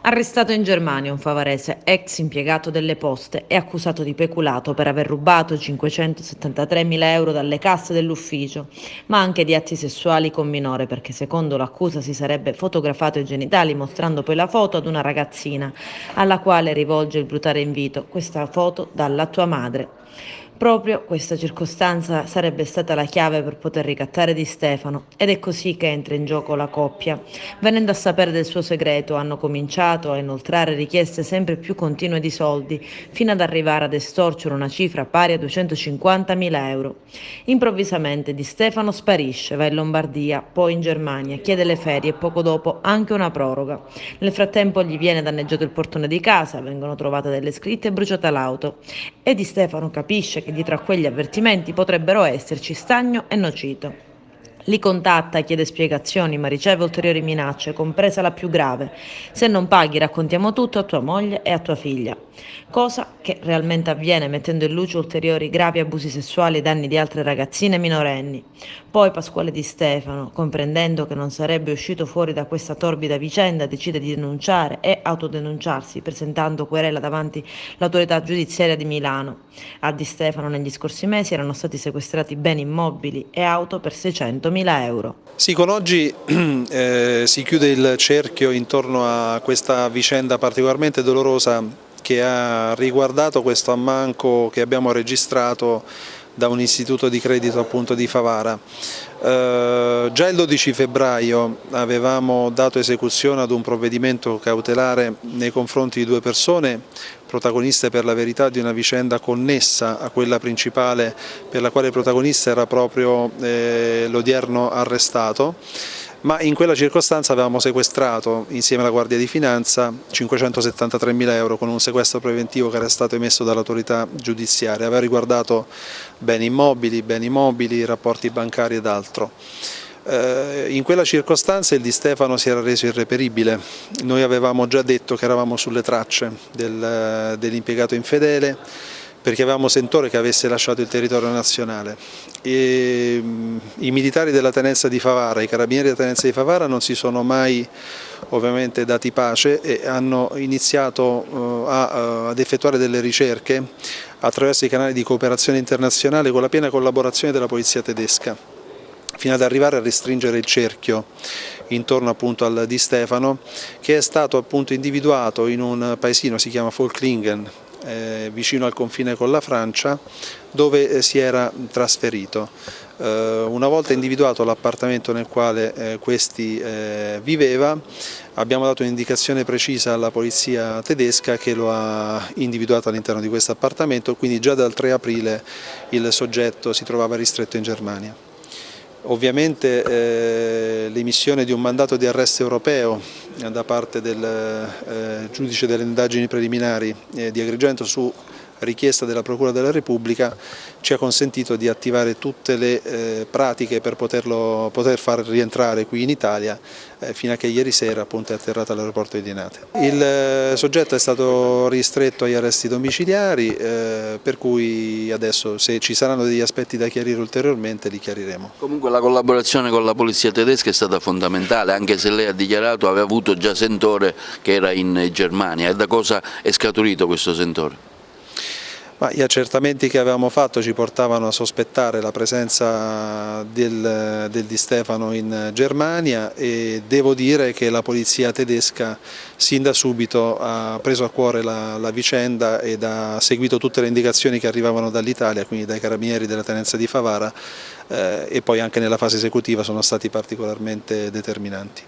Arrestato in Germania un favarese, ex impiegato delle poste e accusato di peculato per aver rubato 573.000 euro dalle casse dell'ufficio, ma anche di atti sessuali con minore perché secondo l'accusa si sarebbe fotografato i genitali mostrando poi la foto ad una ragazzina alla quale rivolge il brutale invito: questa foto dalla tua madre. Proprio questa circostanza sarebbe stata la chiave per poter ricattare Di Stefano ed è così che entra in gioco la coppia. Venendo a sapere del suo segreto, hanno cominciato a inoltrare richieste sempre più continue di soldi, fino ad arrivare ad estorcere una cifra pari a 250.000 euro. Improvvisamente Di Stefano sparisce, va in Lombardia, poi in Germania, chiede le ferie e poco dopo anche una proroga. Nel frattempo gli viene danneggiato il portone di casa, vengono trovate delle scritte e bruciata l'auto. E Di Stefano capisce che dietro a quegli avvertimenti potrebbero esserci stagno e nocito. Li contatta, chiede spiegazioni, ma riceve ulteriori minacce, compresa la più grave: se non paghi raccontiamo tutto a tua moglie e a tua figlia. Cosa che realmente avviene mettendo in luce ulteriori gravi abusi sessuali ai danni di altre ragazzine minorenni. Poi Pasquale Di Stefano, comprendendo che non sarebbe uscito fuori da questa torbida vicenda, decide di denunciare e autodenunciarsi, presentando querela davanti l'autorità giudiziaria di Milano. A Di Stefano negli scorsi mesi erano stati sequestrati beni immobili e auto per 600.000 euro. Sì, con oggi si chiude il cerchio intorno a questa vicenda particolarmente dolorosa che ha riguardato questo ammanco che abbiamo registrato da un istituto di credito appunto di Favara. Già il 12 febbraio avevamo dato esecuzione ad un provvedimento cautelare nei confronti di due persone, protagoniste per la verità di una vicenda connessa a quella principale per la quale il protagonista era proprio l'odierno arrestato. Ma in quella circostanza avevamo sequestrato insieme alla Guardia di Finanza 573.000 euro con un sequestro preventivo che era stato emesso dall'autorità giudiziaria, aveva riguardato beni mobili, rapporti bancari ed altro. In quella circostanza il Di Stefano si era reso irreperibile, noi avevamo già detto che eravamo sulle tracce dell'impiegato infedele, perché avevamo sentore che avesse lasciato il territorio nazionale. I militari della tenenza di Favara, i carabinieri della tenenza di Favara non si sono mai ovviamente dati pace e hanno iniziato ad effettuare delle ricerche attraverso i canali di cooperazione internazionale con la piena collaborazione della polizia tedesca, fino ad arrivare a restringere il cerchio intorno appunto al Di Stefano, che è stato appunto individuato in un paesino, si chiama Volklingen, vicino al confine con la Francia, dove si era trasferito. Una volta individuato l'appartamento nel quale questi viveva, abbiamo dato un'indicazione precisa alla polizia tedesca che lo ha individuato all'interno di questo appartamento, quindi già dal 3 aprile il soggetto si trovava ristretto in Germania. Ovviamente l'emissione di un mandato di arresto europeo da parte del giudice delle indagini preliminari di Agrigento su richiesta della Procura della Repubblica ci ha consentito di attivare tutte le pratiche per poter far rientrare qui in Italia fino a che ieri sera appunto è atterrato all'aeroporto di Linate. Il soggetto è stato ristretto agli arresti domiciliari, per cui adesso se ci saranno degli aspetti da chiarire ulteriormente li chiariremo. Comunque la collaborazione con la polizia tedesca è stata fondamentale, anche se lei ha dichiarato aveva avuto già sentore che era in Germania. E da cosa è scaturito questo sentore? Ma gli accertamenti che avevamo fatto ci portavano a sospettare la presenza del Di Stefano in Germania e devo dire che la polizia tedesca sin da subito ha preso a cuore la vicenda ed ha seguito tutte le indicazioni che arrivavano dall'Italia, quindi dai carabinieri della tenenza di Favara, e poi anche nella fase esecutiva sono stati particolarmente determinanti.